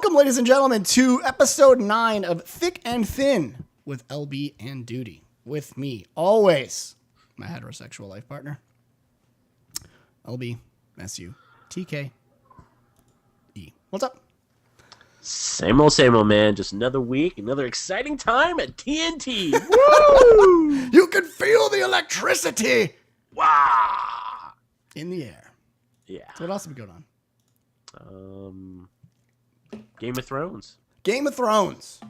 Welcome, ladies and gentlemen, to episode 9 of Thick and Thin with LB and Duty. With me, always, my heterosexual life partner, LB, SU, TK, E. What's up? Same old, man. Just another week, another exciting time at TNT. Woo! You can feel the electricity. Wow! In the air. Yeah. So what else have we going on? Game of Thrones. Game of Thrones.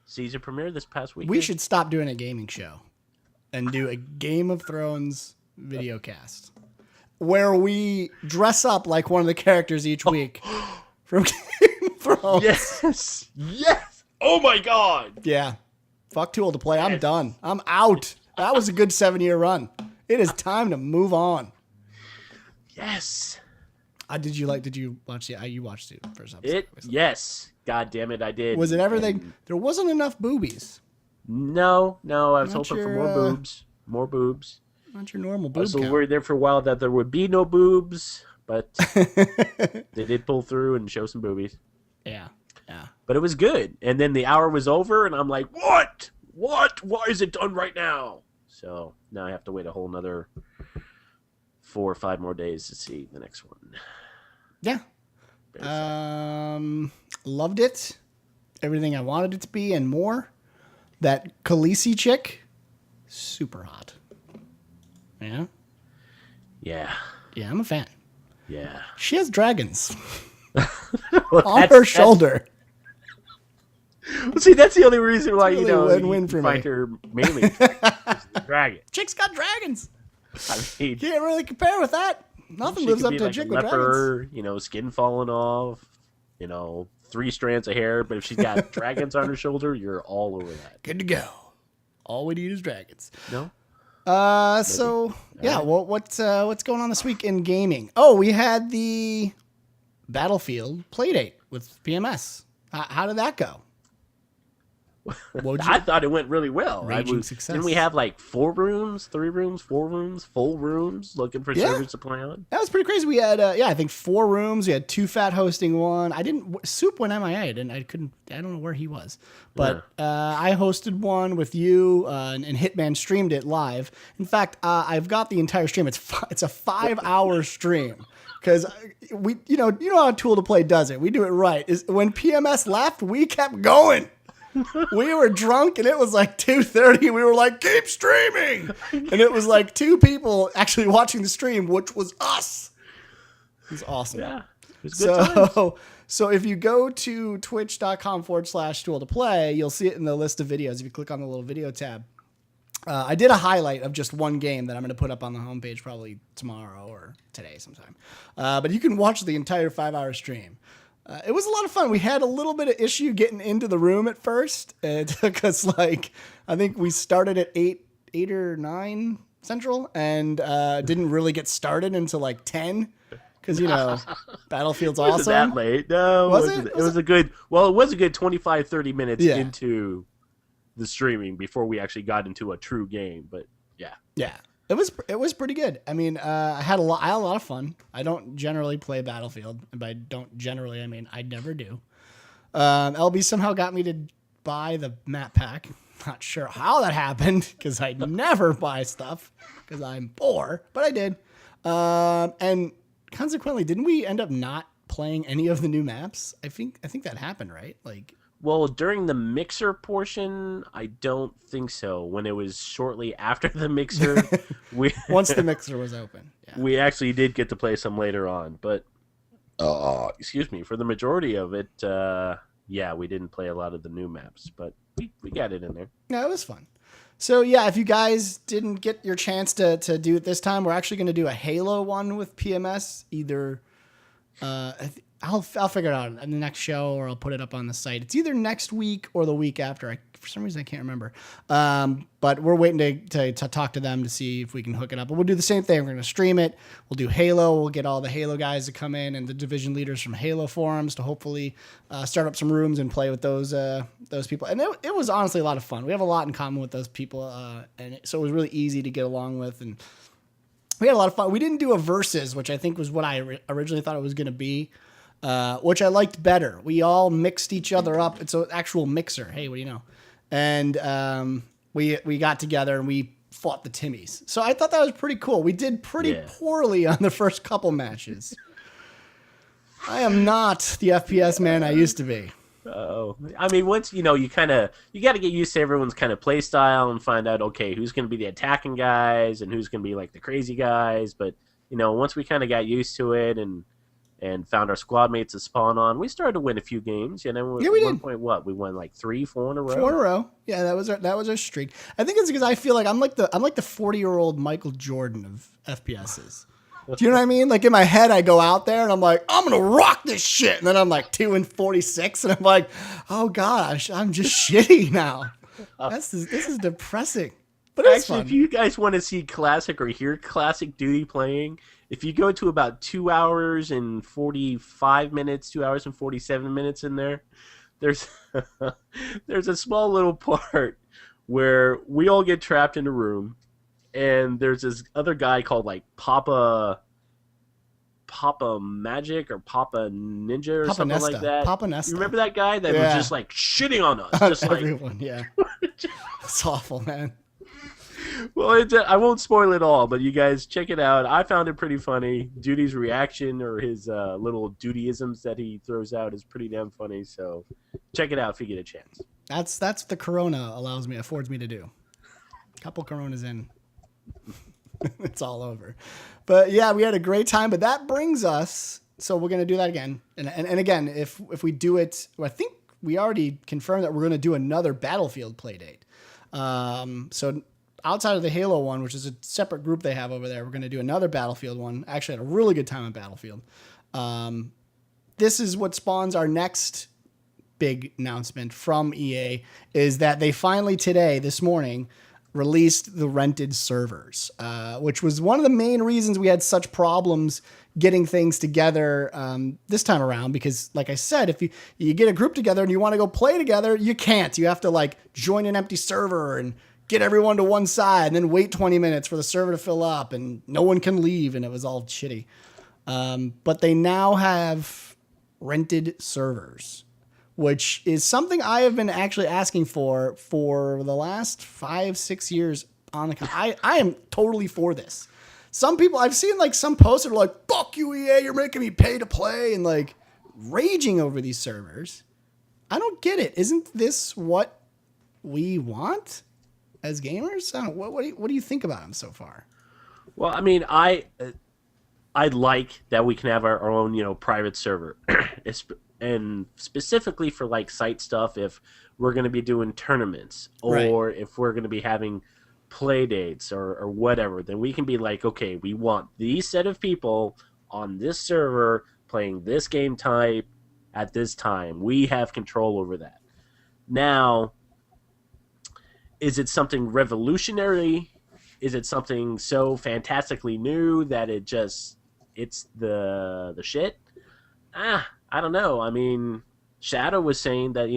Season premiere this past week. We should stop doing a gaming show and do a Game of Thrones video cast where we dress up like one of the characters each week from Game of Thrones. Yes. Yes. Oh my God. Yeah. Fuck Too Old to Play. I'm done. I'm out. That was a good 7-year run. It is time to move on. Yes. Did you watch the? You watched the first episode. Yes. God damn it, I did. Was it everything? There wasn't enough boobies. No. I was Not hoping for your, more boobs. More boobs. Not your normal I boob was count. worried there for a while that there would be no boobs, but they did pull through and show some boobies. Yeah. But it was good. And then the hour was over, and I'm like, what? Why is it done right now? So now I have to wait a whole another 4 or 5 more days to see the next one. Yeah. Loved it. Everything I wanted it to be and more. That Khaleesi chick, super hot. Yeah? Yeah. Yeah, I'm a fan. Yeah. She has dragons Well, on her shoulder. See, that's the only reason why, really win-win you for find me. her mainly the dragon. Chick's got dragons. I mean, Can't really compare with that. Nothing she lives could up be to a like chick a with dragons. leper, skin falling off, 3 strands of hair, but if she's got dragons on her shoulder, you're all over that. Good to go. All we need is dragons. No? So yeah, well, what's going on this week in gaming? Oh, we had the Battlefield Playdate with PMS. How did that go? I thought it went really well. Raging success. Didn't we have like 4 rooms, 3 rooms, 4 rooms, full rooms looking for servers to play on? That was pretty crazy. We had I think 4 rooms. We had 2 fat hosting one. Soup went MIA. I don't know where he was, but I hosted one with you, and Hitman streamed it live. In fact, I've got the entire stream. It's a 5-hour stream. Because we, you know how Tool to Play does it. We do it right. Is when PMS left, we kept going. We were drunk and it was like 2:30. We were like, keep streaming. And it was like 2 people actually watching the stream, which was us. It was awesome. Yeah. It was good times. So if you go to twitch.com/Tool to Play, you'll see it in the list of videos. If you click on the little video tab. I did a highlight of just one game that I'm going to put up on the homepage probably tomorrow or today sometime. But you can watch the entire 5-hour stream. It was a lot of fun. We had a little bit of issue getting into the room at first. It took us I think we started at 8 or 9 Central and didn't really get started until like 10 because, Battlefield's awesome. Wasn't that late? No. Was it? It was a good 25, 30 minutes into the streaming before we actually got into a true game. But yeah. Yeah. It was pretty good. I mean, I had a lot of fun. I don't generally play Battlefield, and by don't generally I mean I never do. LB somehow got me to buy the map pack. Not sure how that happened because I never buy stuff because I'm poor, but I did. And consequently, didn't we end up not playing any of the new maps? I think that happened, right? Well, during the mixer portion, I don't think so. When it was shortly after the mixer, once the mixer was open, we actually did get to play some later on. But excuse me, for the majority of it, we didn't play a lot of the new maps, but we got it in there. Yeah, it was fun. So yeah, if you guys didn't get your chance to do it this time, we're actually going to do a Halo one with PMS. Either I'll figure it out in the next show, or I'll put it up on the site. It's either next week or the week after. For some reason, I can't remember. But we're waiting to talk to them to see if we can hook it up. But we'll do the same thing. We're going to stream it. We'll do Halo. We'll get all the Halo guys to come in and the division leaders from Halo forums to hopefully start up some rooms and play with those people. And it was honestly a lot of fun. We have a lot in common with those people, so it was really easy to get along with. And we had a lot of fun. We didn't do a versus, which I think was what I originally thought it was going to be. which I liked better. We all mixed each other up. It's an actual mixer. Hey, what do you know? And we got together and we fought the Timmies. So I thought that was pretty cool. We did pretty poorly on the first couple matches. I am not the FPS man I used to be. Oh, I mean, once you got to get used to everyone's kind of play style and find out, okay, who's going to be the attacking guys and who's going to be like the crazy guys. But once we kind of got used to it and found our squad mates to spawn on, we started to win a few games. And then we at did. one point, we won like 3-4 in a row. 4 in a row. Yeah, that was our streak. I think it's because I feel like I'm like the 40-year-old Michael Jordan of FPSs. Do you know what I mean? Like in my head, I go out there and I'm like, I'm gonna rock this shit, and then I'm like 2-46, and I'm like, oh gosh, I'm just shitty now. This is depressing. But it's actually fun. If you guys want to see classic or hear classic Duty playing, if you go to about 2 hours and 45 minutes, 2 hours and 47 minutes in there, there's there's a small little part where we all get trapped in a room. And there's this other guy called like Papa Magic or Papa Ninja or Papa something Nesta. like that. Papa Nesta. You remember that guy that was just like shitting on us, just everyone. Yeah, it's awful, man. Well, I won't spoil it all, but you guys check it out. I found it pretty funny. Duty's reaction or his little Dutyisms that he throws out is pretty damn funny. So check it out if you get a chance. That's what the Corona affords me to do. Couple Coronas in. It's all over. But yeah, we had a great time. But that brings us, so we're going to do that again. And again, if we do it, I think we already confirmed that we're going to do another Battlefield play date. So outside of the Halo one, which is a separate group they have over there, we're going to do another Battlefield one. Actually had a really good time on Battlefield. This is what spawns our next big announcement from EA, is that they finally this morning, released the rented servers, which was one of the main reasons we had such problems getting things together this time around. Because like I said, if you get a group together and you want to go play together, you can't. You have to like join an empty server and get everyone to one side and then wait 20 minutes for the server to fill up and no one can leave. And it was all shitty. But they now have rented servers, which is something I have been actually asking for the last 5-6 years on the I am totally for this. Some people I've seen, like some posts that are like, fuck you, EA, you're making me pay to play, and like raging over these servers. I don't get it. Isn't this what we want as gamers? I don't, what do you think about them so far? Well, I mean, I like that we can have our own, private server. And specifically for like site stuff, if we're going to be doing tournaments or if we're going to be having play dates or whatever, then we can be like, okay, we want these set of people on this server playing this game type at this time. We have control over that. Now, is it something revolutionary? Is it something so fantastically new that it's the shit? I don't know. I mean, Shadow was saying that,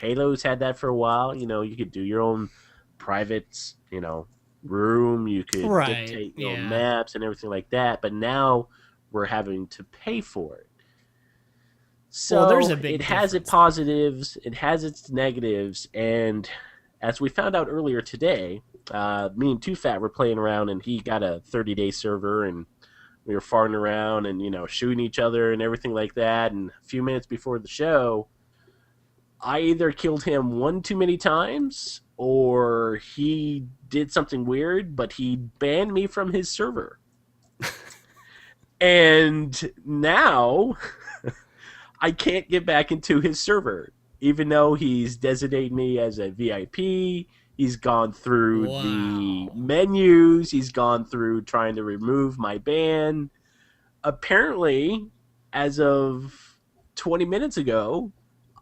Halo's had that for a while. You could do your own private, room. You could dictate your own maps and everything like that. But now we're having to pay for it. So there's a big difference. Has its positives. It has its negatives. And as we found out earlier today, me and Too Fat were playing around, and he got a 30-day server, and we were farting around and, shooting each other and everything like that. And a few minutes before the show, I either killed him one too many times or he did something weird, but he banned me from his server. And now I can't get back into his server, even though he's designated me as a VIP. He's gone through the menus. He's gone through trying to remove my ban. Apparently, as of 20 minutes ago,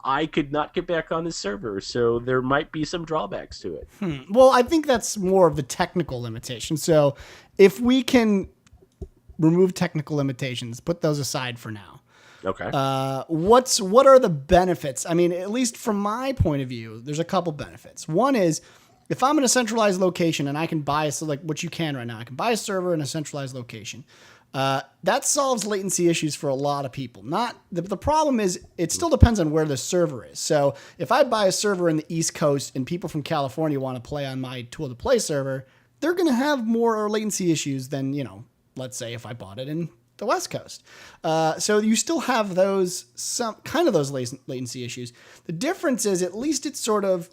I could not get back on his server. So there might be some drawbacks to it. Well, I think that's more of the technical limitation. So if we can remove technical limitations, put those aside for now. Okay. What are the benefits? I mean, at least from my point of view, there's a couple benefits. One is, if I'm in a centralized location and I can buy like what you can right now, I can buy a server in a centralized location. That solves latency latency issues for a lot of people. Not the problem is it still depends on where the server is. So if I buy a server in the East Coast and people from California want to play on my Tool to Play server, they're going to have more latency issues than, let's say if I bought it in the West Coast. So you still have those latency issues. The difference is at least it sort of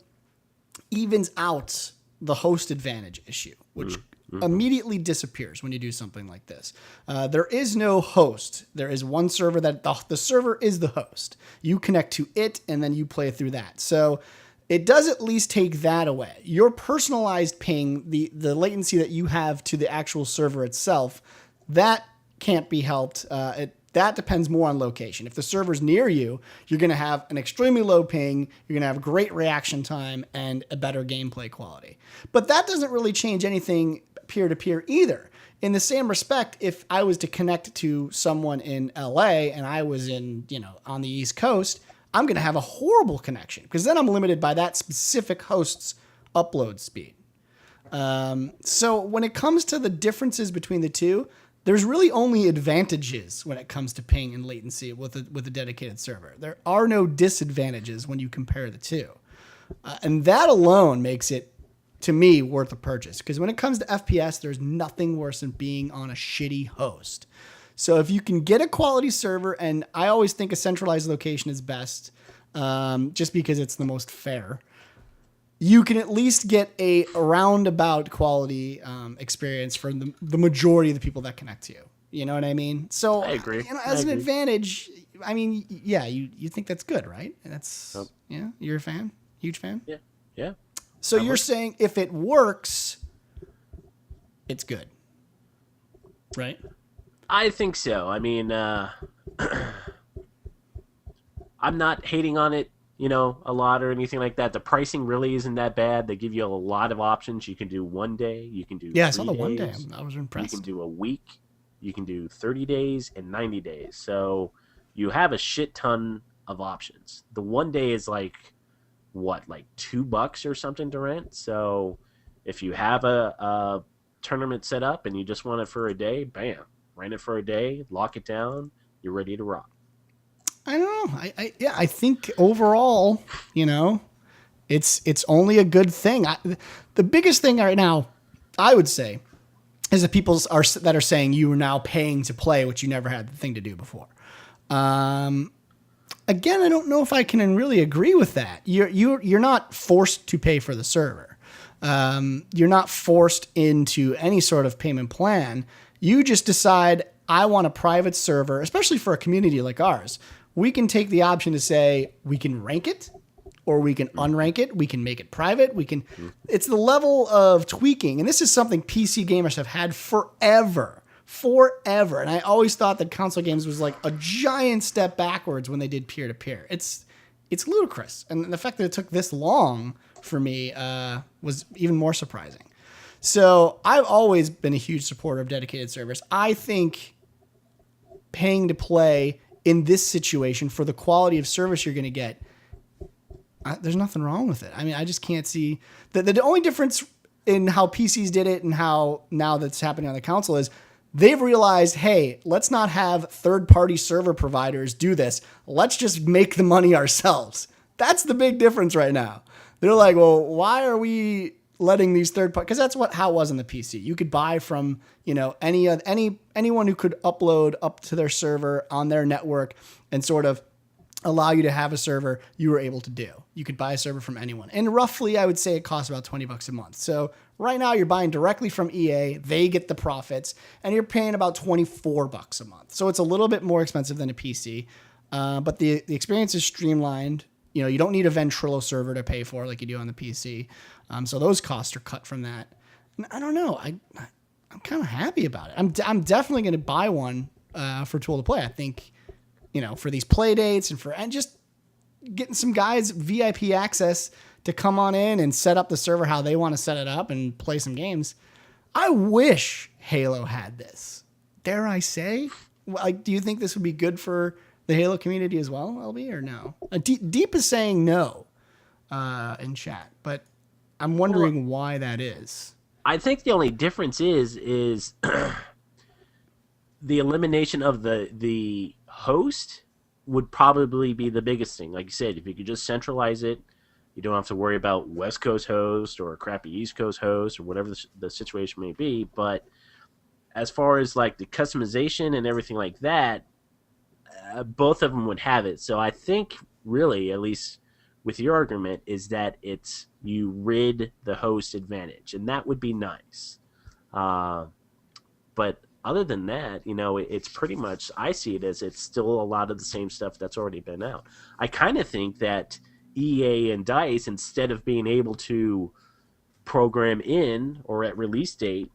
evens out the host advantage issue, which immediately disappears when you do something like this. There is no host. There is one server that the server is the host. You connect to it and then you play through that. So it does at least take that away. Your personalized ping, the latency that you have to the actual server itself, that can't be helped. That depends more on location. If the server's near you, you're going to have an extremely low ping, you're going to have great reaction time, and a better gameplay quality. But that doesn't really change anything peer-to-peer either. In the same respect, if I was to connect to someone in LA and I was in, on the East Coast, I'm going to have a horrible connection because then I'm limited by that specific host's upload speed. So when it comes to the differences between the two, there's really only advantages when it comes to ping and latency with a dedicated server. There are no disadvantages when you compare the two. And that alone makes it, to me, worth a purchase. Because when it comes to FPS, there's nothing worse than being on a shitty host. So if you can get a quality server, and I always think a centralized location is best, just because it's the most fair, you can at least get a roundabout quality experience for the majority of the people that connect to you. You know what I mean? So I agree. As an advantage, I mean, yeah, you think that's good, right? That's you're a fan, huge fan. Yeah. So you're saying if it works, it's good, right? I think so. I mean, I'm not hating on it, a lot or anything like that. The pricing really isn't that bad. They give you a lot of options. You can do 1 day. You can do 3 I saw the 1 day. I was impressed. You can do a week. You can do 30 days and 90 days. So you have a shit ton of options. The 1 day is like $2 or something to rent. So if you have a tournament set up and you just want it for a day, bam, rent it for a day, lock it down, you're ready to rock. I don't know. I think overall, it's only a good thing. The biggest thing right now, I would say, is that people that are saying you are now paying to play, which you never had the thing to do before. Again, I don't know if I can really agree with that. You're not forced to pay for the server. You're not forced into any sort of payment plan. You just decide, I want a private server, especially for a community like ours. We can take the option to say we can rank it or we can unrank it. We can make it private. It's the level of tweaking. And this is something PC gamers have had forever. And I always thought that console games was like a giant step backwards when they did peer-to-peer. It's ludicrous. And the fact that it took this long for me was even more surprising. So I've always been a huge supporter of dedicated servers. I think paying to play in this situation for the quality of service you're going to get, there's nothing wrong with it. I mean, I just can't see the only difference in how PCs did it and how now that's happening on the console is they've realized, hey, let's not have third-party server providers do this. Let's just make the money ourselves. That's the big difference right now. They're like, well, why are we letting these third-party? Because that's how it was in the PC. You could buy from anyone who could upload up to their server on their network and sort of allow you to have a server. You were able to do. You could buy a server from anyone, and roughly, I would say it costs about $20 a month. So right now, you're buying directly from EA. They get the profits, and you're paying about $24 a month. So it's a little bit more expensive than a PC, but the experience is streamlined. You don't need a Ventrilo server to pay for like you do on the PC. So those costs are cut from that. And I don't know. I'm kind of happy about it. I'm definitely going to buy one for Tool to Play. I think, for these play dates and just getting some guys VIP access to come on in and set up the server how they want to set it up and play some games. I wish Halo had this. Dare I say? Do you think this would be good for the Halo community as well, LB, or no? Deep is saying no in chat, but I'm wondering why that is. I think the only difference is the elimination of the host would probably be the biggest thing. Like you said, if you could just centralize it, you don't have to worry about West Coast host or a crappy East Coast host or whatever the situation may be. But as far as like the customization and everything like that, both of them would have it. So I think really, at least with your argument, is that it's you rid the host advantage, and that would be nice. But other than that, it's pretty much, I see it as it's still a lot of the same stuff that's already been out. I kind of think that EA and DICE, instead of being able to program in or at release date,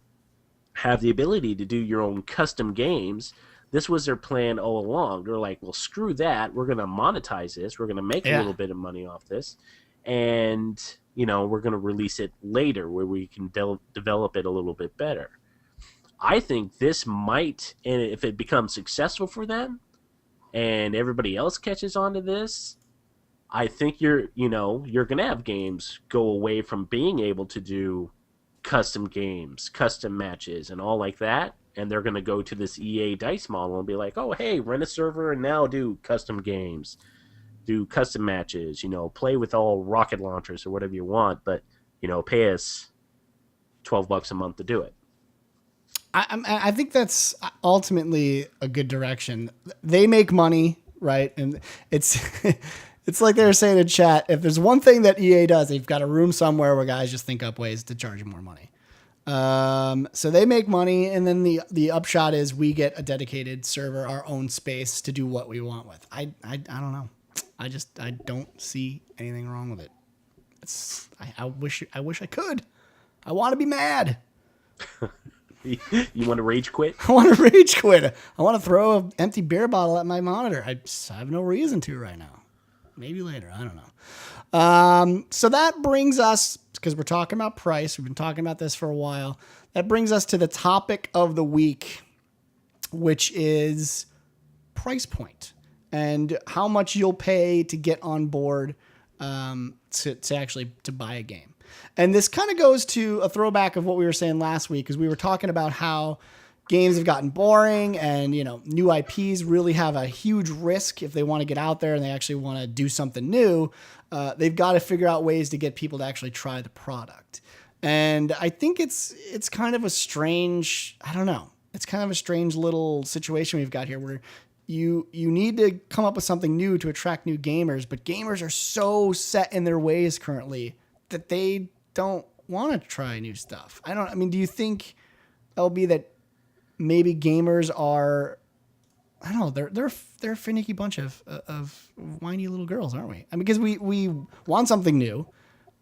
have the ability to do your own custom games. This was their plan all along. They're like, well, screw that. We're going to monetize this. We're going to make a little bit of money off this. And, we're going to release it later where we can develop it a little bit better. I think this might, and if it becomes successful for them and everybody else catches on to this, I think you're going to have games go away from being able to do custom games, custom matches, and all like that. And they're going to go to this EA DICE model and be like, oh, hey, rent a server and now do custom games, do custom matches, play with all rocket launchers or whatever you want, but, pay us $12 a month to do it. I think that's ultimately a good direction. They make money, right? And it's it's like they were saying in chat, if there's one thing that EA does, they've got a room somewhere where guys just think up ways to charge you more money. So they make money, and then the upshot is we get a dedicated server, our own space to do what we want with. I don't know. I don't see anything wrong with it. I wish I could. I want to be mad. You want to rage quit? I want to rage quit. I want to throw an empty beer bottle at my monitor. I have no reason to right now. Maybe later. I don't know. So that brings us, because we're talking about price, we've been talking about this for a while. That brings us to the topic of the week, which is price point and how much you'll pay to get on board to actually buy a game. And this kind of goes to a throwback of what we were saying last week, because we were talking about how games have gotten boring and, new IPs really have a huge risk if they want to get out there and they actually want to do something new. They've got to figure out ways to get people to actually try the product. And I think it's kind of a strange, I don't know. It's kind of a strange little situation we've got here where you need to come up with something new to attract new gamers, but gamers are so set in their ways currently that they don't want to try new stuff. Do you think that'll be that maybe gamers are, I don't know, they're a finicky bunch of whiny little girls, aren't we? Because we want something new,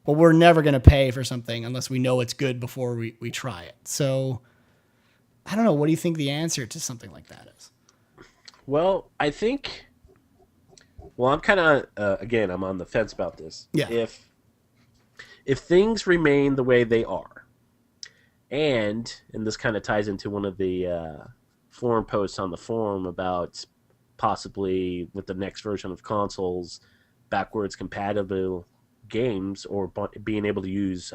but we're never going to pay for something unless we know it's good before we try it. So I don't know. What do you think the answer to something like that is? Well, I think, I'm kind of, again, I'm on the fence about this. Yeah. If things remain the way they are, and this kind of ties into one of the forum posts on the forum about possibly with the next version of consoles, backwards compatible games or being able to use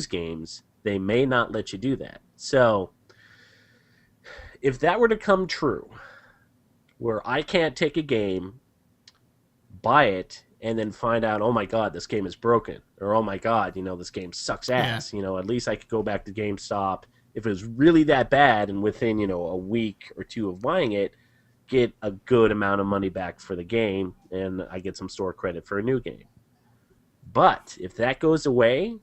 games, they may not let you do that. So if that were to come true, where I can't take a game, buy it, and then find out, oh my God, this game is broken, or oh my God, this game sucks ass. Yeah. At least I could go back to GameStop if it was really that bad, and within a week or two of buying it, get a good amount of money back for the game, and I get some store credit for a new game. But if that goes away,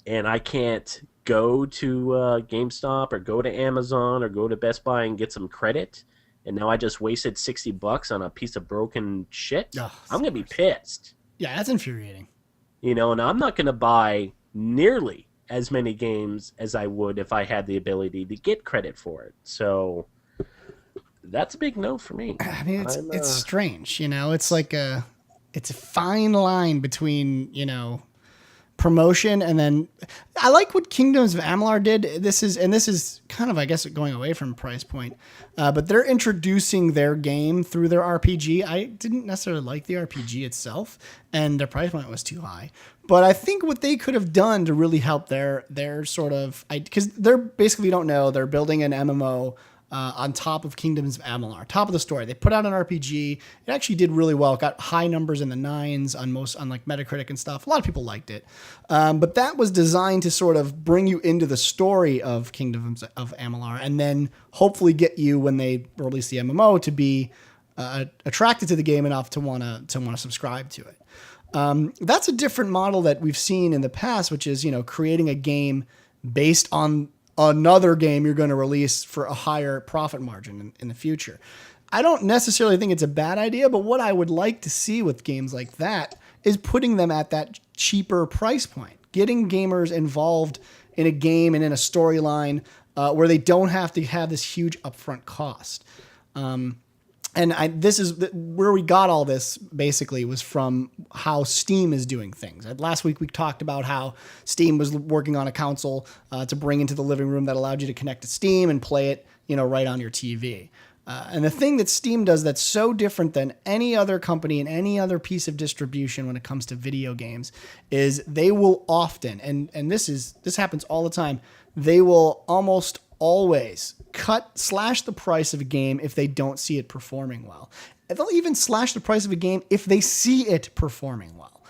and I can't go to GameStop or go to Amazon or go to Best Buy and get some credit, and now I just wasted $60 on a piece of broken shit, I'm going to be pissed. Yeah, that's infuriating. And I'm not going to buy nearly as many games as I would if I had the ability to get credit for it. So that's a big no for me. It's strange, it's like it's a fine line between, promotion, and then I like what Kingdoms of Amalur did. This is kind of, I guess, going away from price point, but they're introducing their game through their RPG. I didn't necessarily like the RPG itself, and their price point was too high. But I think what they could have done to really help their sort of, because they're basically, you don't know, they're building an MMO on top of Kingdoms of Amalur, top of the story. They put out an RPG. It actually did really well. It got high numbers in the 9s on like Metacritic and stuff. A lot of people liked it. But that was designed to sort of bring you into the story of Kingdoms of Amalur, and then hopefully get you, when they release the MMO, to be attracted to the game enough to want to subscribe to it. That's a different model that we've seen in the past, which is, creating a game based on another game you're going to release for a higher profit margin in the future. I don't necessarily think it's a bad idea, but what I would like to see with games like that is putting them at that cheaper price point, getting gamers involved in a game and in a storyline where they don't have to have this huge upfront cost. This is where we got all this, basically, was from how Steam is doing things. Last week we talked about how Steam was working on a console to bring into the living room that allowed you to connect to Steam and play it, right on your TV. And the thing that Steam does that's so different than any other company and any other piece of distribution when it comes to video games is they will often, and this happens all the time, they will almost always slash the price of a game if they don't see it performing well. They'll even slash the price of a game if they see it performing well.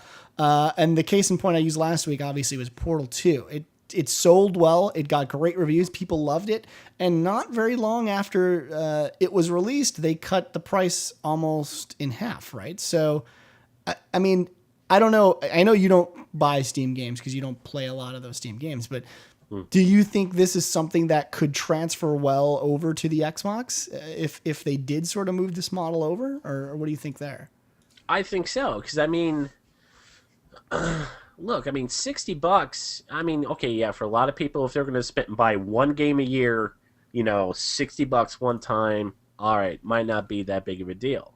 And the case in point I used last week, obviously, was Portal 2. It sold well. It got great reviews. People loved it. And not very long after it was released, they cut the price almost in half, right? So, I mean, I don't know. I know you don't buy Steam games because you don't play a lot of those Steam games, but do you think this is something that could transfer well over to the Xbox if they did sort of move this model over? Or what do you think there? I think so, because, I mean, look, I mean, $60, I mean, okay, yeah, for a lot of people, if they're going to buy one game a year, $60 one time, all right, might not be that big of a deal.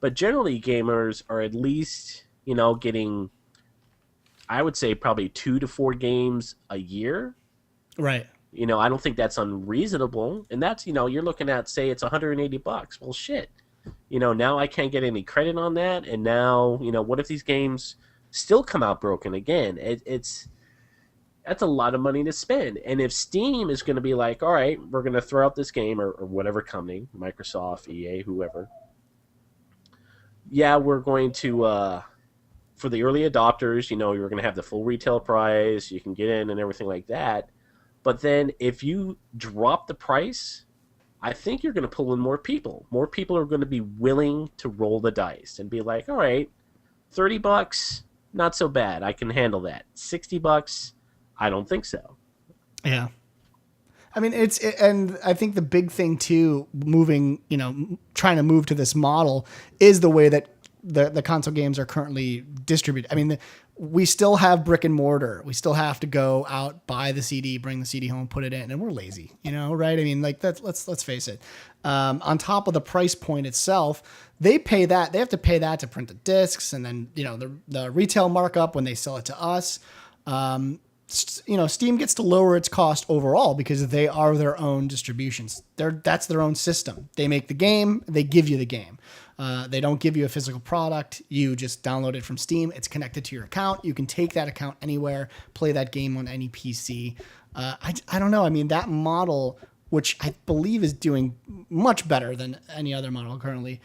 But generally, gamers are at least, getting, I would say, probably 2 to 4 games a year. Right. I don't think that's unreasonable. And that's, you're looking at, say, it's $180. Well, shit. Now I can't get any credit on that. And now, what if these games still come out broken again? That's a lot of money to spend. And if Steam is going to be like, all right, we're going to throw out this game, or whatever company, Microsoft, EA, whoever. Yeah, we're going to, for the early adopters, you're going to have the full retail price. You can get in and everything like that. But then if you drop the price, I think you're going to pull in more people. More people are going to be willing to roll the dice and be like, all right, $30, not so bad. I can handle that. $60, I don't think so. Yeah. I mean, and I think the big thing too, trying to move to this model is the way that the console games are currently distributed. I mean, we still have brick and mortar. We still have to go out, buy the CD, bring the CD home, put it in, and we're lazy, right? I mean, like let's face it. On top of the price point itself, they have to pay that to print the discs, and then the retail markup when they sell it to us. Steam gets to lower its cost overall because they are their own distributions. That's their own system. They make the game, they give you the game. They don't give you a physical product. You just download it from Steam. It's connected to your account. You can take that account anywhere, play that game on any PC. I don't know. I mean, that model, which I believe is doing much better than any other model currently,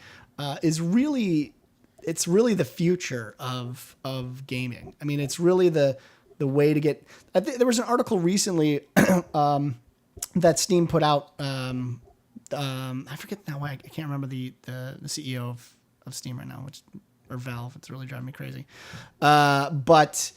is really the future of gaming. I mean, it's really the way to get. There was an article recently that Steam put out. I forget now why I can't remember the CEO of Steam right now, or Valve. It's really driving me crazy. But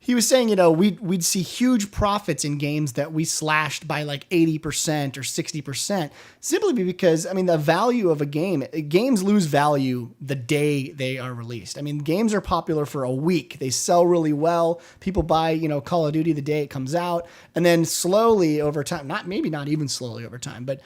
he was saying, we'd see huge profits in games that we slashed by like 80% or 60%, simply because, I mean, the value of games lose value the day they are released. I mean, games are popular for a week. They sell really well. People buy, Call of Duty the day it comes out. And then slowly over time, not even slowly over time, but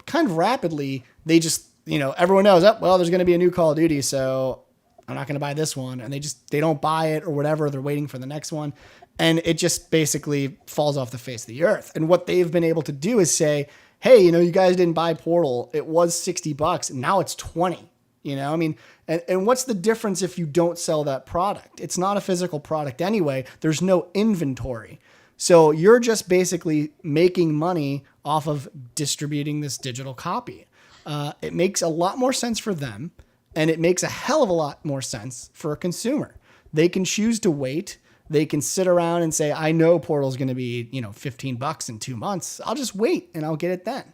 kind of rapidly, they just, everyone knows, there's going to be a new Call of Duty. So I'm not going to buy this one. And they don't buy it or whatever. They're waiting for the next one. And it just basically falls off the face of the earth. And what they've been able to do is say, hey, you guys didn't buy Portal. It was $60 and now it's 20. I mean, and what's the difference if you don't sell that product? It's not a physical product anyway. There's no inventory. So you're just basically making money off of distributing this digital copy. It makes a lot more sense for them, and it makes a hell of a lot more sense for a consumer. They can choose to wait. They can sit around and say, I know Portal's going to be, $15 in 2 months. I'll just wait and I'll get it then.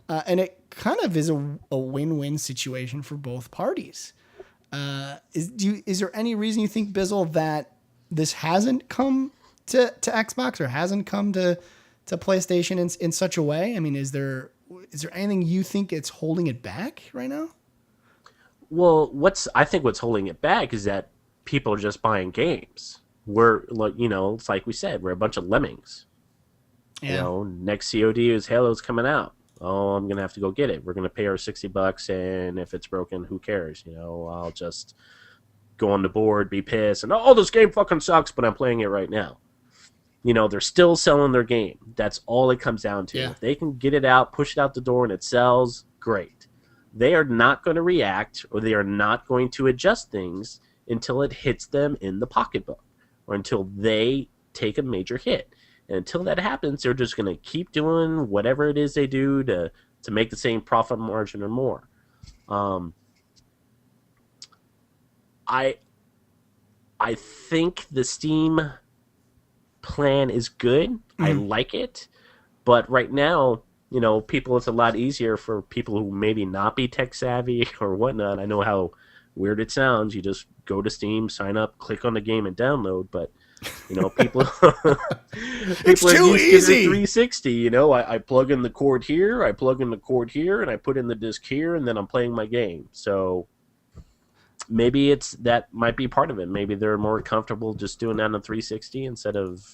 And it kind of is a win-win situation for both parties. Is there any reason you think, Bizzle, that this hasn't come to Xbox or hasn't come to PlayStation in such a way? I mean, is there anything you think it's holding it back right now? Well, I think what's holding it back is that people are just buying games. We're like, it's like we said, we're a bunch of lemmings. Yeah. Next COD is Halo's coming out. Oh, I'm gonna have to go get it. We're gonna pay our $60, and if it's broken, who cares? I'll just go on the board, be pissed, and this game fucking sucks, but I'm playing it right now. They're still selling their game. That's all it comes down to. Yeah. If they can get it out, push it out the door, and it sells, great. They are not going to react, or they are not going to adjust things until it hits them in the pocketbook, or until they take a major hit. And until that happens, they're just going to keep doing whatever it is they do to make the same profit margin or more. I think the Steam plan is good. Mm-hmm. I like it. But right now, people, it's a lot easier for people who maybe not be tech savvy or whatnot. I know how weird it sounds. You just go to Steam, sign up, click on the game, and download. But people it's people too are used easy. To the 360. I plug in the cord here, I plug in the cord here, and I put in the disc here, and then I'm playing my game. So maybe that might be part of it. Maybe they're more comfortable just doing that on the 360 instead of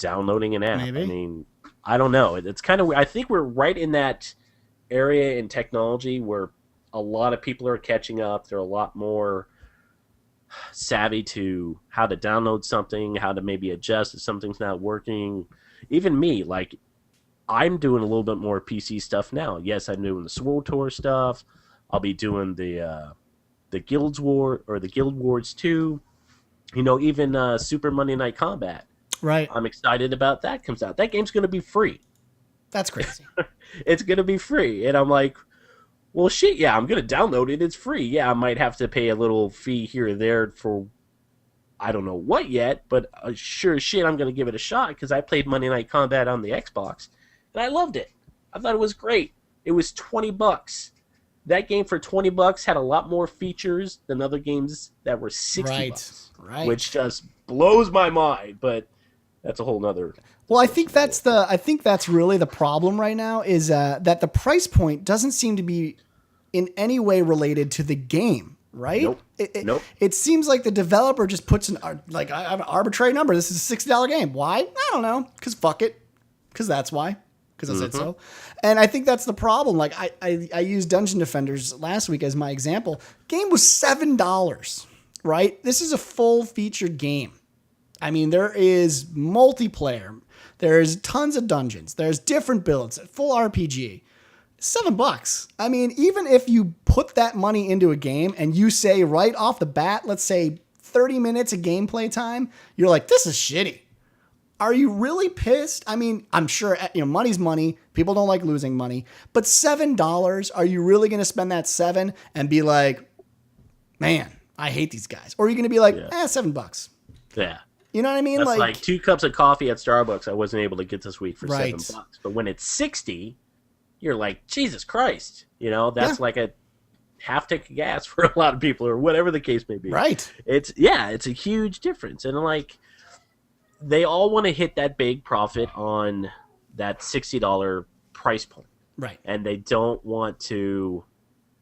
downloading an app. Maybe. I mean, I don't know. It's kind of. I think we're right in that area in technology where a lot of people are catching up. They're a lot more savvy to how to download something, how to maybe adjust if something's not working. Even me, like, I'm doing a little bit more PC stuff now. Yes, I'm doing the Sword Tour stuff. I'll be doing the Guild Wars 2. Even Super Monday Night Combat. Right. I'm excited about that comes out. That game's going to be free. That's crazy. It's going to be free. And I'm like, well, shit, yeah, I'm going to download it. It's free. Yeah, I might have to pay a little fee here or there for I don't know what yet, but sure as shit, I'm going to give it a shot because I played Monday Night Combat on the Xbox, and I loved it. I thought it was great. It was $20. That game for $20 had a lot more features than other games that were $60. Right. Which just blows my mind, but that's a whole nother. Well, I think that's really the problem right now is that the price point doesn't seem to be in any way related to the game, right? Nope. Nope. It seems like the developer just puts I have an arbitrary number. This is a $60 game. Why? I don't know. Because fuck it. Because that's why. Because I said so. And I think that's the problem. Like I used Dungeon Defenders last week as my example. Game was $7, right? This is a full featured game. I mean, there is multiplayer. There's tons of dungeons. There's different builds. Full RPG. $7. I mean, even if you put that money into a game and you say right off the bat, let's say 30 minutes of gameplay time, you're like, this is shitty. Are you really pissed? I mean, I'm sure, money's money. People don't like losing money. But $7, are you really going to spend that $7 and be like, man, I hate these guys? Or are you going to be like, $7? Yeah. You know what I mean? That's like 2 cups of coffee at Starbucks I wasn't able to get this week for $7. But when it's 60, you're like, Jesus Christ. That's like a half tank of gas for a lot of people or whatever the case may be. Right. It's a huge difference. And they all want to hit that big profit on that $60 price point. Right. And they don't want to,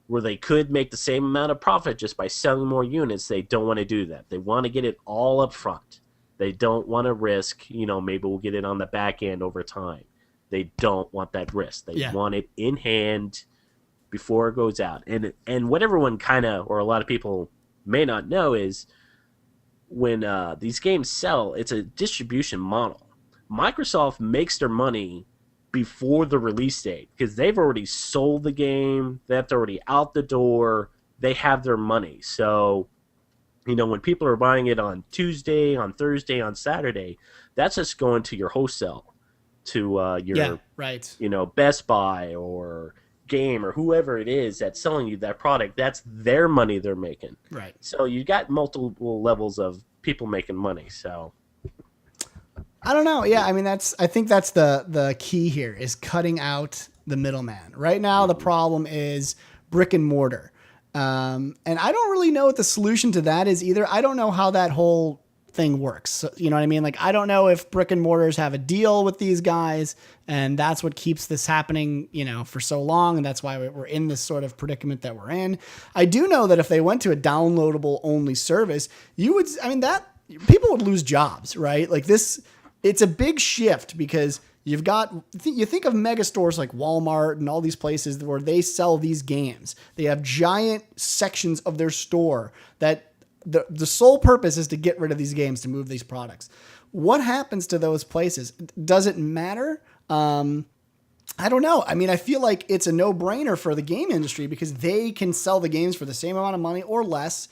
where they could make the same amount of profit just by selling more units, they don't want to do that. They want to get it all up front. They don't want to risk, maybe we'll get it on the back end over time. They don't want that risk. They want it in hand before it goes out. And what everyone kind of, or a lot of people may not know is when these games sell, it's a distribution model. Microsoft makes their money before the release date because they've already sold the game. That's already out the door. They have their money. So, when people are buying it on Tuesday, on Thursday, on Saturday, that's just going to your wholesale, to your Best Buy or Game or whoever it is that's selling you that product. That's their money they're making. Right. So you got multiple levels of people making money. So I don't know. Yeah, I mean I think that's the key here is cutting out the middleman. Right now the problem is brick and mortar. And I don't really know what the solution to that is either. I don't know how that whole thing works. So, you know what I mean? Like, I don't know if brick and mortars have a deal with these guys and that's what keeps this happening, for so long. And that's why we're in this sort of predicament that we're in. I do know that if they went to a downloadable only service, people would lose jobs, right? Like it's a big shift because you think of mega stores like Walmart and all these places where they sell these games. They have giant sections of their store that the sole purpose is to get rid of these games, to move these products. What happens to those places? Does it matter? I don't know. I mean, I feel like it's a no-brainer for the game industry because they can sell the games for the same amount of money or less,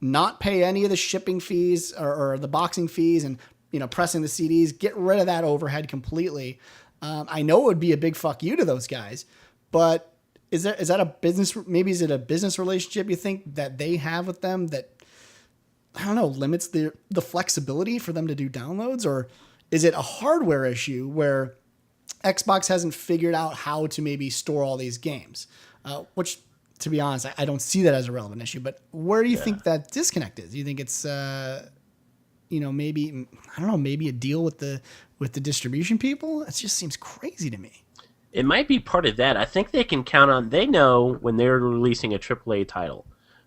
not pay any of the shipping fees or the boxing fees and, pressing the CDs, get rid of that overhead completely. I know it would be a big fuck you to those guys, but is that a business? Maybe is it a business relationship you think that they have with them that, I don't know, limits the flexibility for them to do downloads? Or is it a hardware issue where Xbox hasn't figured out how to maybe store all these games? Which, to be honest, I don't see that as a relevant issue. But where do you think that disconnect is? Do you think it's, maybe, I don't know, maybe a deal with the distribution people? It just seems crazy to me. It might be part of that. I think they can count on, they know when they're releasing a AAA title,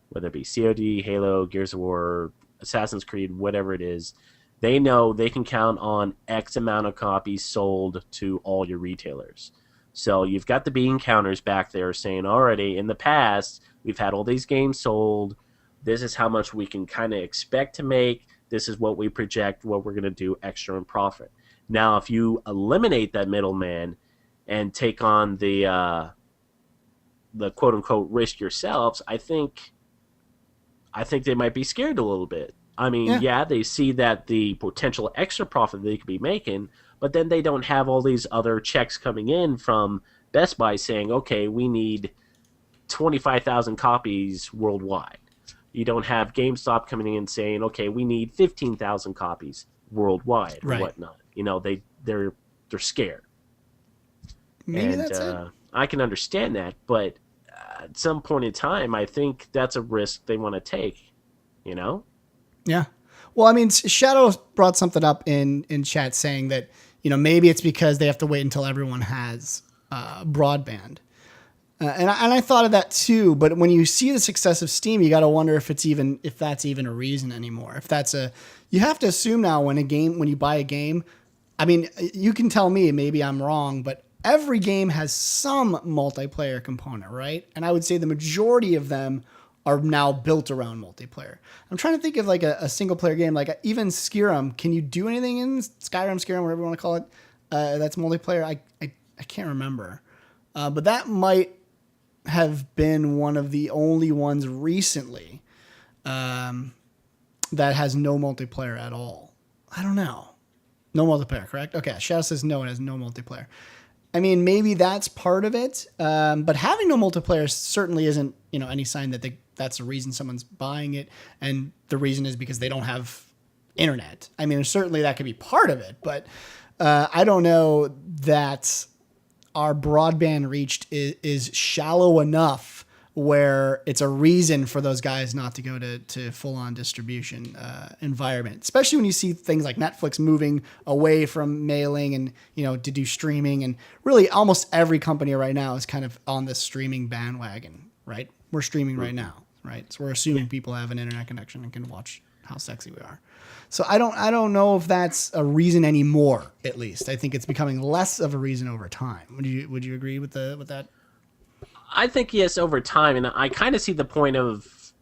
whether it be COD, Halo, Gears of War, Assassin's Creed, whatever it is, they know they can count on X amount of copies sold to all your retailers. So you've got the bean counters back there saying, already, in the past, we've had all these games sold. This is how much we can kind of expect to make. This is what we project, what we're going to do extra in profit. Now, if you eliminate that middleman and take on the quote-unquote risk yourselves, I think they might be scared a little bit. I mean, they see that the potential extra profit they could be making, but then they don't have all these other checks coming in from Best Buy saying, okay, we need 25,000 copies worldwide. You don't have GameStop coming in saying, okay, we need 15,000 copies worldwide or whatnot. They're scared. Maybe that's it. I can understand that, but at some point in time, I think that's a risk they want to take, Yeah. Well, I mean, Shadow brought something up in chat saying that, maybe it's because they have to wait until everyone has broadband. And I thought of that too, but when you see the success of Steam, you got to wonder if that's even a reason anymore. You have to assume now when you buy a game, I mean, you can tell me, maybe I'm wrong, but every game has some multiplayer component, right? And I would say the majority of them are now built around multiplayer. I'm trying to think of like a single player game, like even Skyrim. Can you do anything in Skyrim, whatever you want to call it? That's multiplayer. I can't remember. But that might have been one of the only ones recently that has no multiplayer at all. I don't know. No multiplayer, correct? Okay, Shadow says no, it has no multiplayer. I mean, maybe that's part of it, but having no multiplayer certainly isn't, any sign that that's the reason someone's buying it, and the reason is because they don't have internet. I mean, certainly that could be part of it, but I don't know that our broadband reach is shallow enough where it's a reason for those guys not to go to full-on distribution environment, especially when you see things like Netflix moving away from mailing and, to do streaming. And really almost every company right now is kind of on this streaming bandwagon, right? We're streaming right now, right? So we're assuming people have an internet connection and can watch how sexy we are. So I don't know if that's a reason anymore, at least. I think it's becoming less of a reason over time. Would you agree with that? I think yes, over time, and I kind of see the point of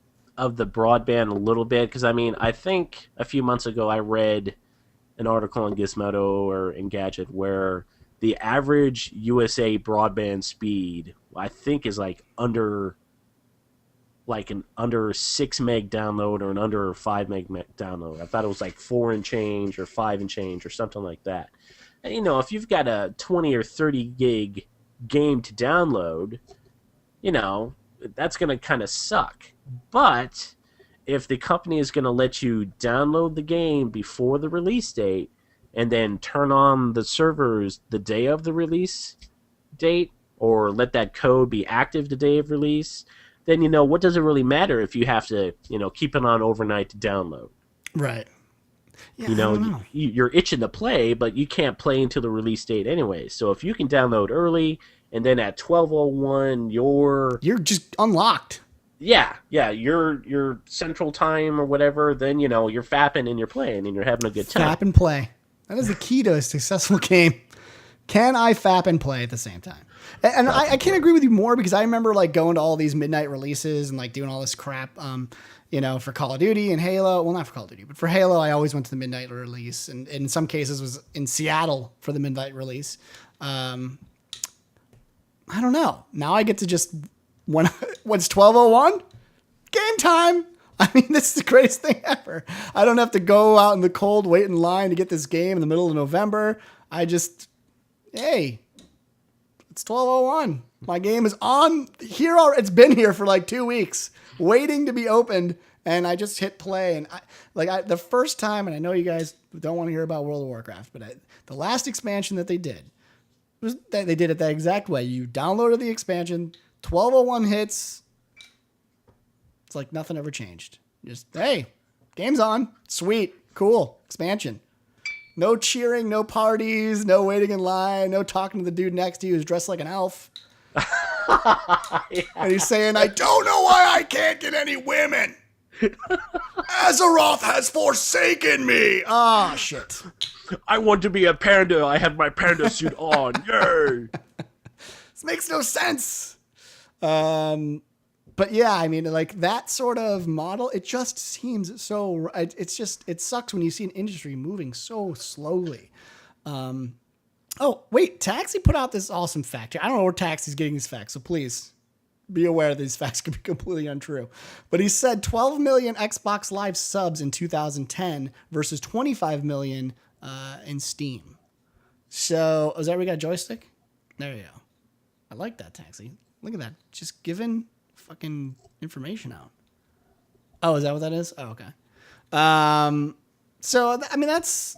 of the broadband a little bit because I think a few months ago I read an article on Gizmodo or Engadget where the average USA broadband speed I think is under 6 meg download or an under 5 meg download. I thought it was 4 and change or 5 and change or something like that. And, if you've got a 20 or 30 gig game to download, that's going to kind of suck. But if the company is going to let you download the game before the release date and then turn on the servers the day of the release date or let that code be active the day of release, then, what does it really matter if you have to, keep it on overnight to download? Right. Yeah, I don't know. You're itching to play, but you can't play until the release date anyway. So if you can download early and then at 12:01 you're just unlocked. Yeah, your central time or whatever, then, you're fapping and you're playing and you're having a good time. Fap and play. That is the key to a successful game. Can I fap and play at the same time? And I can't agree with you more because I remember going to all these midnight releases and doing all this crap, for Call of Duty and Halo. Well, not for Call of Duty, but for Halo, I always went to the midnight release, and in some cases was in Seattle for the midnight release. I don't know. Now I get to just when it's 12:01, game time. I mean, this is the greatest thing ever. I don't have to go out in the cold, wait in line to get this game in the middle of November. Hey, it's 12:01. My game is on here. It's been here for 2 weeks, waiting to be opened, and I just hit play. And the first time, and I know you guys don't want to hear about World of Warcraft, but the last expansion that they did was that they did it that exact way. You downloaded the expansion, 12:01 hits. It's like nothing ever changed. Just hey, game's on, sweet, cool expansion. No cheering, no parties, no waiting in line, no talking to the dude next to you who's dressed like an elf. Yeah. And he's saying, I don't know why I can't get any women. Azeroth has forsaken me. Oh, shit. I want to be a panda. I have my panda suit on. Yay. This makes no sense. But yeah, I mean, that sort of model, it just seems so, it sucks when you see an industry moving so slowly. Oh, wait, Taxi put out this awesome fact. I don't know where Taxi's getting these facts, so please be aware that these facts could be completely untrue. But he said 12 million Xbox Live subs in 2010 versus 25 million in Steam. So, is that where we got a joystick? There you go. I like that, Taxi. Look at that. Just giving fucking information out. Oh, is that what that is? Oh, okay. So, I mean, it's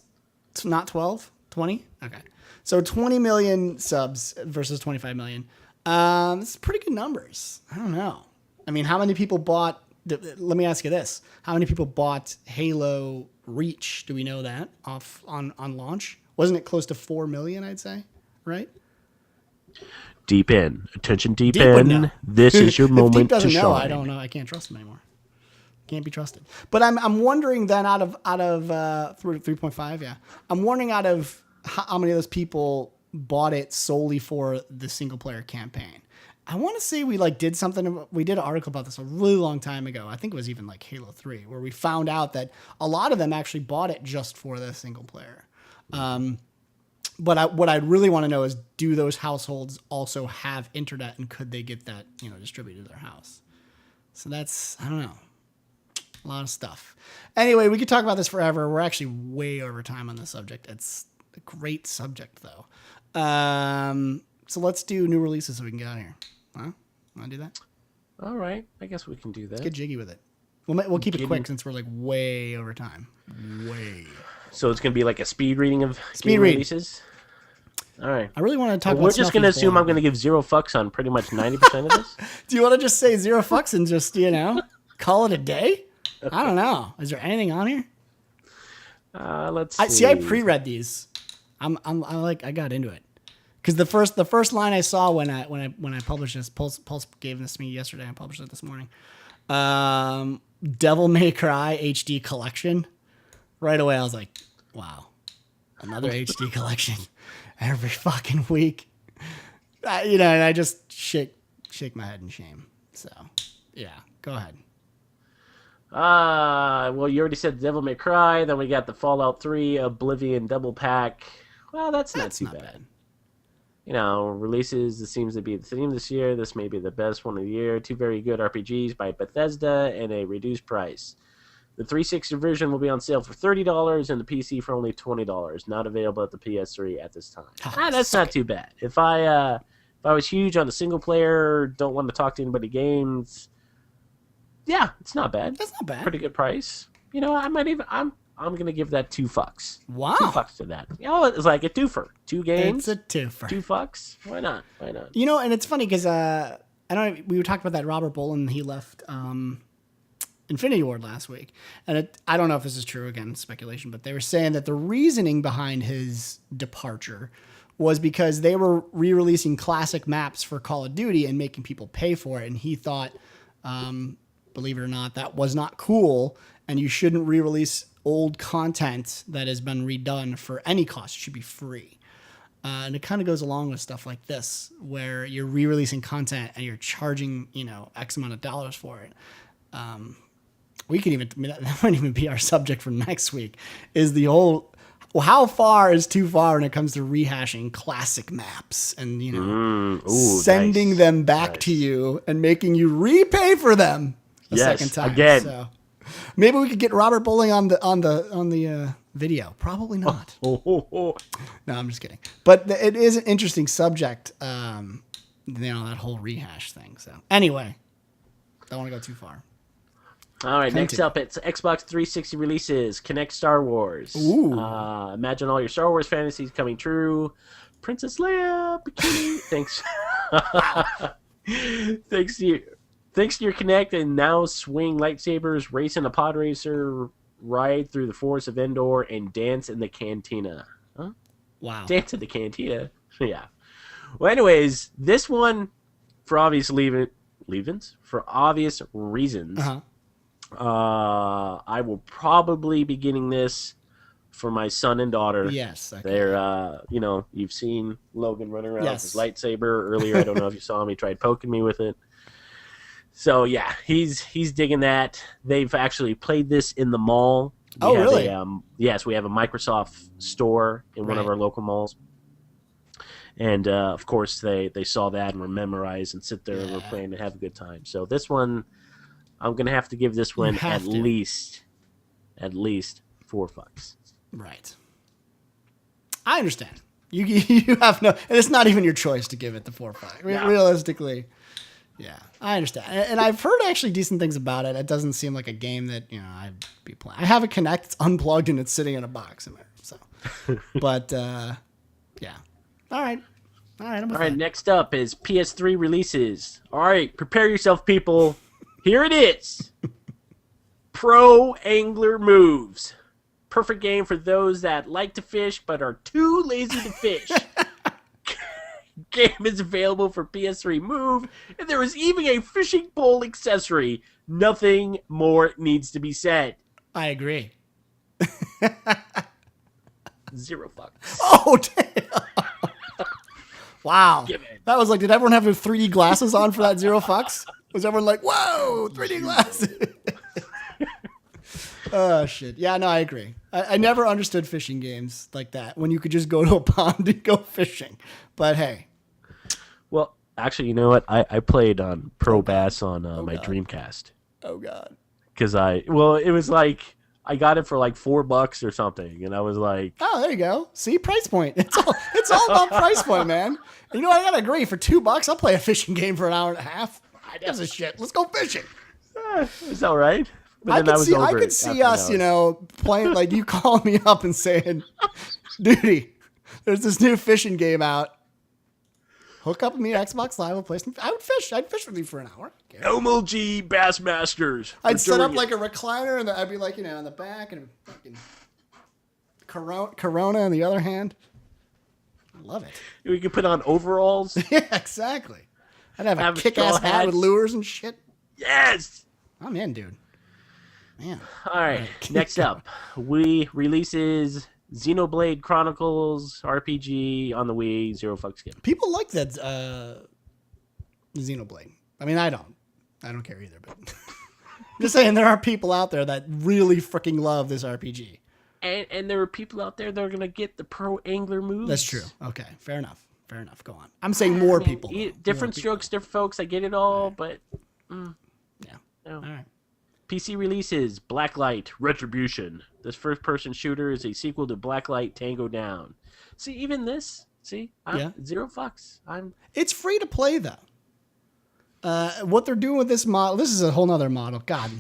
not 12, 20? Okay. So 20 million subs versus 25 million. It's pretty good numbers. I don't know. I mean, how many people bought, let me ask you this. How many people bought Halo Reach? Do we know that on launch? Wasn't it close to 4 million, I'd say? Right? Deep in. Attention deep in. This is your moment Deep doesn't to know, shine. I don't know. I can't trust him anymore. Can't be trusted. But I'm wondering then out of 3.5, yeah. I'm wondering out of how many of those people bought it solely for the single player campaign. I want to say we did something. We did an article about this a really long time ago. I think it was even Halo 3, where we found out that a lot of them actually bought it just for the single player. But what I really want to know is, do those households also have internet, and could they get that distributed to their house? So that's, I don't know, a lot of stuff. Anyway, we could talk about this forever. We're actually way over time on this subject. It's a great subject though. So let's do new releases so we can get out of here. Huh? Want to do that? All right, I guess we can do that. Let's get jiggy with it. We'll keep it quick since we're way over time. Way. So it's going to be a speed reading of game releases? All right. I really want to talk about We're just going to assume I'm going to give 0 fucks on pretty much 90% of this? Do you want to just say 0 fucks and just, call it a day? I don't know. Is there anything on here? Let's see. I pre-read these. I got into it. Because the first line I saw when I published this, Pulse gave this to me yesterday. I published it this morning. Devil May Cry HD collection. Right away, I was like, wow, another HD collection every fucking week. And I just shake my head in shame. So, yeah, go ahead. Well, you already said Devil May Cry. Then we got the Fallout 3 Oblivion double pack. Well, that's not too bad. You know, releases, this seems to be the theme this year. This may be the best one of the year. 2 very good RPGs by Bethesda and a reduced price. The 360 version will be on sale for $30 and the PC for only $20. Not available at the PS3 at this time. That's not too bad. If I was huge on the single player, don't want to talk to anybody games, yeah, it's not bad. That's not bad. Pretty good price. You know, I'm gonna give that $2. Wow. $2 to that. You know, it's like a twofer. 2 games. It's a twofer. $2. Why not? You know, and it's funny because I don't know, we were talking about that Robert Boland. He left Infinity Ward last week, and I don't know if this is true, again, speculation, but they were saying that the reasoning behind his departure was because they were re-releasing classic maps for Call of Duty and making people pay for it, and he thought, believe it or not, that was not cool, and you shouldn't re-release old content that has been redone for any cost. It should be free. And it kind of goes along with stuff like this, where you're re-releasing content and you're charging, X amount of dollars for it. We can even, that might even be our subject for next week, is the whole, how far is too far when it comes to rehashing classic maps and, sending them back to you and making you repay for them a second time. Again. So maybe we could get Robert Bowling on the video. Probably not. No, I'm just kidding. But it is an interesting subject, that whole rehash thing. So anyway, don't want to go too far. All right, next up, it's Xbox 360 releases. Kinect Star Wars. Ooh. Imagine all your Star Wars fantasies coming true. Princess Leia, bikini. Thanks. Thanks to your Kinect, and now swing lightsabers, race in a pod racer, ride through the forest of Endor, and dance in the cantina. Huh? Wow. Dance in the cantina. Yeah. Well, anyways, this one, for obvious reasons, I will probably be getting this for my son and daughter. Yes. Okay. They're, you've seen Logan running around with his lightsaber earlier. I don't know if you saw him. He tried poking me with it. So, yeah, he's digging that. They've actually played this in the mall. Really? Yes, we have a Microsoft store in one of our local malls. And, of course, they saw that and were memorized and sit there and were playing and have a good time. So this one, I'm going to have to give this one at least $4. Right. I understand. You have no, and it's not even your choice to give it the 4 or 5. Realistically, yeah, I understand. And I've heard actually decent things about it. It doesn't seem like a game that, I'd be playing. I have a Kinect, it's unplugged and it's sitting in a box in there. So, but, yeah. All right. All right. Next up is PS3 releases. All right. Prepare yourself, people. Here it is. Pro Angler Moves. Perfect game for those that like to fish but are too lazy to fish. Game is available for PS3 Move, and there is even a fishing pole accessory. Nothing more needs to be said. I agree. $0. Oh, damn. Wow. That was like, did everyone have their 3D glasses on for that $0? Was everyone like, whoa, 3D glasses? Oh, shit. Yeah, no, I agree. I never understood fishing games like that, when you could just go to a pond and go fishing. But hey. Well, actually, you know what? I played on Pro Bass on my Dreamcast. Oh, God. Because it was like, I got it for like $4 or something, and I was like, oh, there you go. See, price point. It's all about price point, man. And I gotta agree. For $2, I'll play a fishing game for an hour and a half. I gives a shit. Let's go fishing. It's all right. But I could see us, playing, like you calling me up and saying, "Dude, there's this new fishing game out. Hook up with me at Xbox Live. We'll play some. I would fish. I'd fish with you for an hour. MLG Bassmasters. I'd set up like a recliner, and I'd be like, in the back, and a fucking Corona in the other hand. I love it. We could put on overalls. Yeah, exactly. I'd have a kick-ass hat with lures and shit. Yes. I'm in, dude. Man. All right. Next up, Wii releases Xenoblade Chronicles RPG on the Wii. $0 given. People like that Xenoblade. I mean, I don't care either, but Just saying, there are people out there that really freaking love this RPG. And there are people out there that are gonna get the pro angler moves. That's true. Okay, fair enough. Fair enough. Go on. I'm saying more people. Different strokes, different folks. I get it all, but yeah. no. All right. PC releases Blacklight Retribution. This first-person shooter is a sequel to Blacklight Tango Down. See, even this. See, zero fucks. It's free to play though. What they're doing with this model, this is a whole nother model. God,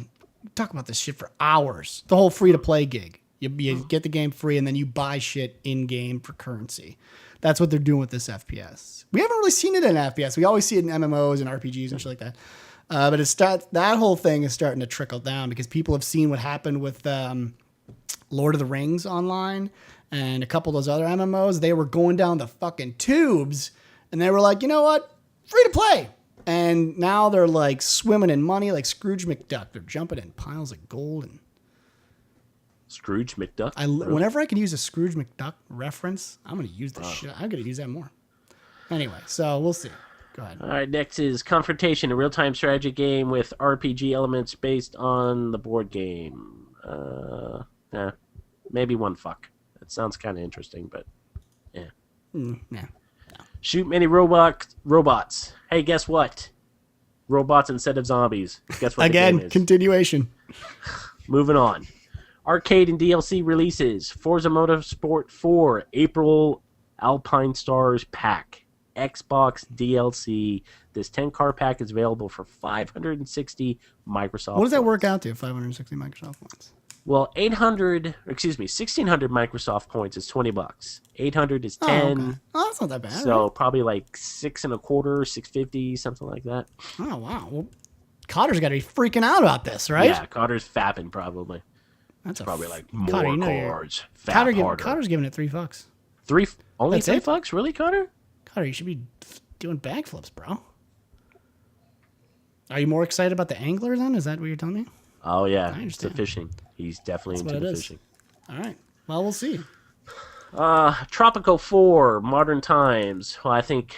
talk about this shit for hours. The whole free to play gig. You get the game free and then you buy shit in game for currency. That's what they're doing with this FPS. We haven't really seen it in FPS. We always see it in MMOs and RPGs and shit like that. But that whole thing is starting to trickle down because people have seen what happened with Lord of the Rings Online and a couple of those other MMOs. They were going down the fucking tubes and they were like, you know what? Free to play. And now they're like swimming in money like Scrooge McDuck. They're jumping in piles of gold. And Scrooge McDuck? Whenever I can use a Scrooge McDuck reference, I'm going to use this shit. I'm going to use that more. Anyway, so we'll see. Go ahead. All right, next is Confrontation, a real-time strategy game with RPG elements based on the board game. Maybe one fuck. That sounds kind of interesting, but yeah. Yeah. Shoot many robots. Hey, guess what? Robots instead of zombies. Guess what? Again, the game is. Continuation. Moving on. Arcade and DLC releases. Forza Motorsport 4, April Alpine Stars Pack. Xbox DLC. This 10-car pack is available for 560 Microsoft What does that points. work out to, 560 Microsoft points? Well, 1,600 Microsoft points is $20. 800 is 10. Oh, okay. Oh, that's not that bad. So right? probably like $6.25, $6.50, something like that. Oh, wow. Well, Cotter's got to be freaking out about this, right? Yeah, Cotter's fapping probably. That's Probably like more Cotter, cards. Fap harder. Cotter's giving it $3. Only That's it? $3? Really, Cotter? Cotter, you should be doing backflips, bro. Are you more excited about the angler then? Is that what you're telling me? Oh yeah, I it's the understand. fishing. He's definitely That's into what the it is. fishing. All right. Well, we'll see. Tropico 4, Modern Times. Well, I think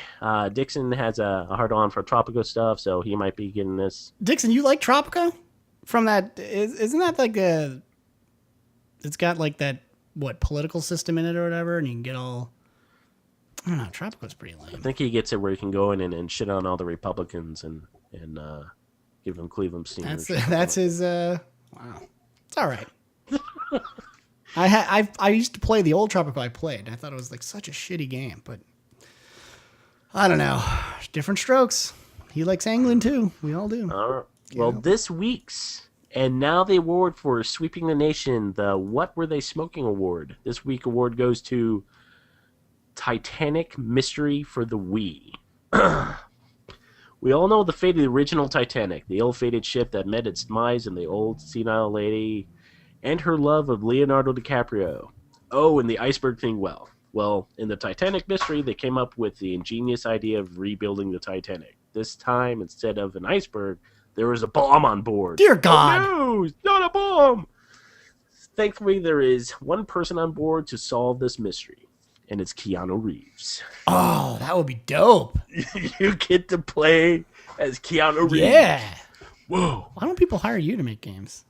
Dixon has a hard-on for Tropico stuff, so he might be getting this. Dixon, you like Tropico? From that, isn't that like a... It's got like that, political system in it or whatever, and you can get all... I don't know, Tropico's pretty lame. I think he gets it where he can go in and shit on all the Republicans and give them Cleveland Steamers. That's his... Wow. It's all right. I used to play the old Tropico I played, and I thought it was like such a shitty game, but I don't know. Different strokes. He likes angling too. We all do. Well, this week's, and now the award for sweeping the nation, the What Were They Smoking Award. This week award goes to Titanic Mystery for the Wii. We all know the fate of the original Titanic, the ill-fated ship that met its demise in the old senile lady and her love of Leonardo DiCaprio. Oh, and the iceberg thing, well, in the Titanic mystery, they came up with the ingenious idea of rebuilding the Titanic. This time, instead of an iceberg, there was a bomb on board. Dear God. Oh, no, not a bomb! Thankfully, there is one person on board to solve this mystery, and it's Keanu Reeves. Oh, that would be dope. You get to play as Keanu Reeves. Yeah. Whoa. Why don't people hire you to make games?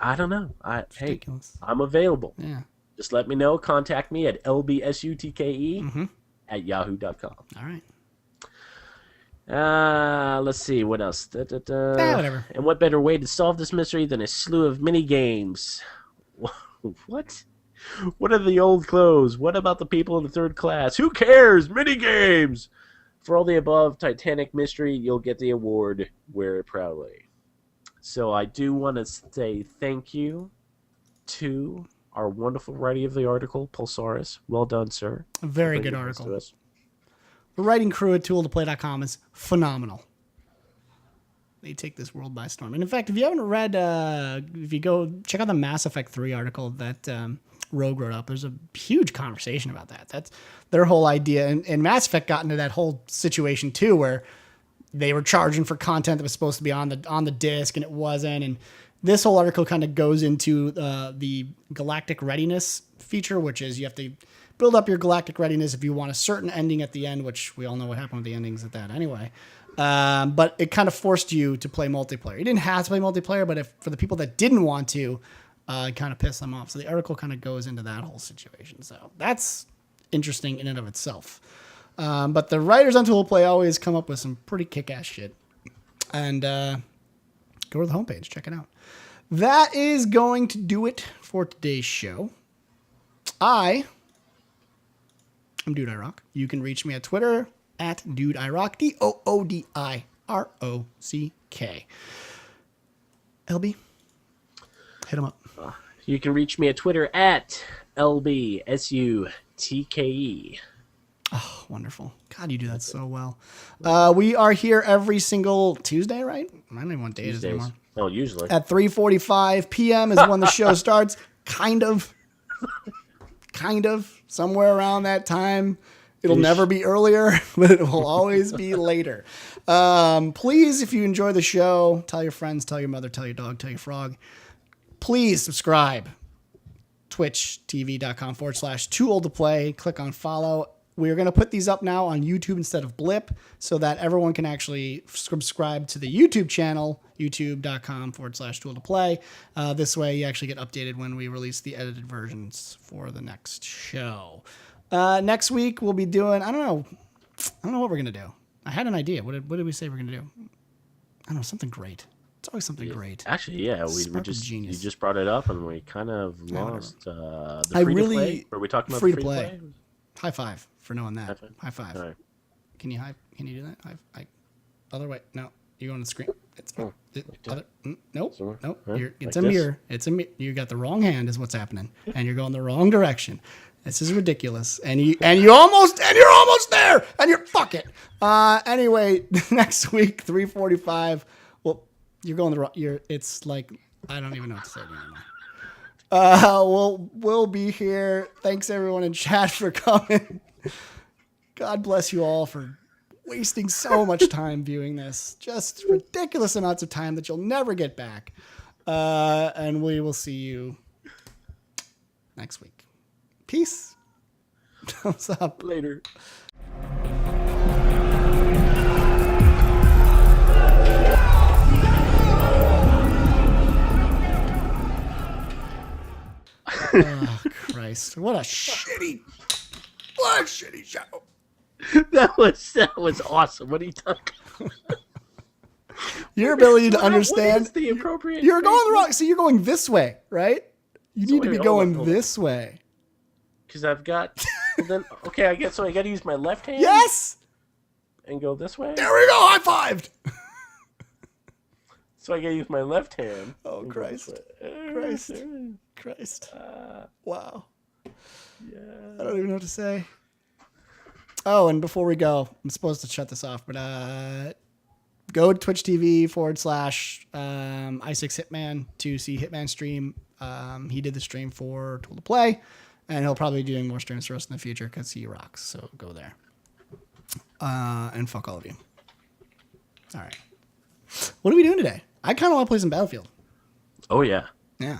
I don't know. Hey, ridiculous. I'm available. Yeah. Just let me know. Contact me at lbsutke at yahoo.com. All right. Let's see. What else? Whatever. And what better way to solve this mystery than a slew of mini games? What? What are the old clothes? What about the people in the third class? Who cares? Mini games! For all the above, Titanic Mystery, you'll get the award. Wear it proudly. So I do want to say thank you to our wonderful writing of the article, Pulsaris. Well done, sir. A very For good bringing this to article. us. The writing crew at tooltoplay.com is phenomenal. They take this world by storm. And in fact, if you haven't read, if you go check out the Mass Effect 3 article that Rogue wrote up, there's a huge conversation about that. That's their whole idea. And Mass Effect got into that whole situation too, where they were charging for content that was supposed to be on the disc and it wasn't. And this whole article kind of goes into the galactic readiness feature, which is you have to build up your galactic readiness if you want a certain ending at the end, which we all know what happened with the endings at that anyway. But it kind of forced you to play multiplayer. You didn't have to play multiplayer, but if for the people that didn't want to, it kind of pissed them off. So the article kind of goes into that whole situation. So that's interesting in and of itself. But the writers on Tool Play always come up with some pretty kick-ass shit. And go to the homepage, check it out. That is going to do it for today's show. I'm Dude I Rock. You can reach me at Twitter at Dude I Rock, DOODIROCK. LB, hit him up. You can reach me at Twitter at LBSUTKE. Oh, wonderful. God, you do that so well. We are here every single Tuesday, right? I don't even know what day it is anymore. Oh, usually. At 3:45 p.m. is when the show starts. Kind of. Somewhere around that time. It'll never be earlier, but it will always be later. Please, if you enjoy the show, tell your friends, tell your mother, tell your dog, tell your frog. Please subscribe. twitch.tv.com/too-old-to-play. Click on follow. We're going to put these up now on YouTube instead of Blip so that everyone can actually subscribe to the YouTube channel, youtube.com/too-old-to-play. This way you actually get updated when we release the edited versions for the next show. Next week we'll be doing, I don't know what we're going to do. I had an idea. What did we say we're going to do? I don't know, something great. It's always something great. Actually, yeah, you just brought it up and we kind of lost the free-to-play. Were we talking about free-to-play? High five for knowing that. High five. All right. Can you do that? Other way. No, you go on the screen. It's nope. It's a mirror. It's a mirror. You got the wrong hand is what's happening, and you're going the wrong direction. This is ridiculous. And you're almost there, and you're fuck it. Anyway, next week 3:45. Well, you're going the wrong. It's like I don't even know what to say anymore. We'll be here. Thanks everyone in chat for coming. God bless you all for wasting so much time viewing this. Just ridiculous amounts of time that you'll never get back. And we will see you next week. Peace. Thumbs up. Later. Oh, Christ. What a shitty show. That was awesome. What are you talking about? Your ability to understand. What is the appropriate You're going the wrong. So you're going this way, right? You need to be going hold this way. Because I've got. Then okay, I got to use my left hand. Yes. And go this way. There we go. High fived. So I got to use my left hand. Oh Christ! Christ! Wow. Yeah. I don't even know what to say. Oh, and before we go, I'm supposed to shut this off, but go to Twitch TV /i6 Hitman to see Hitman stream. He did the stream for Tool to Play, and he'll probably be doing more streams for us in the future because he rocks. So go there. And fuck all of you. All right. What are we doing today? I kind of want to play some Battlefield. Oh, yeah. Yeah.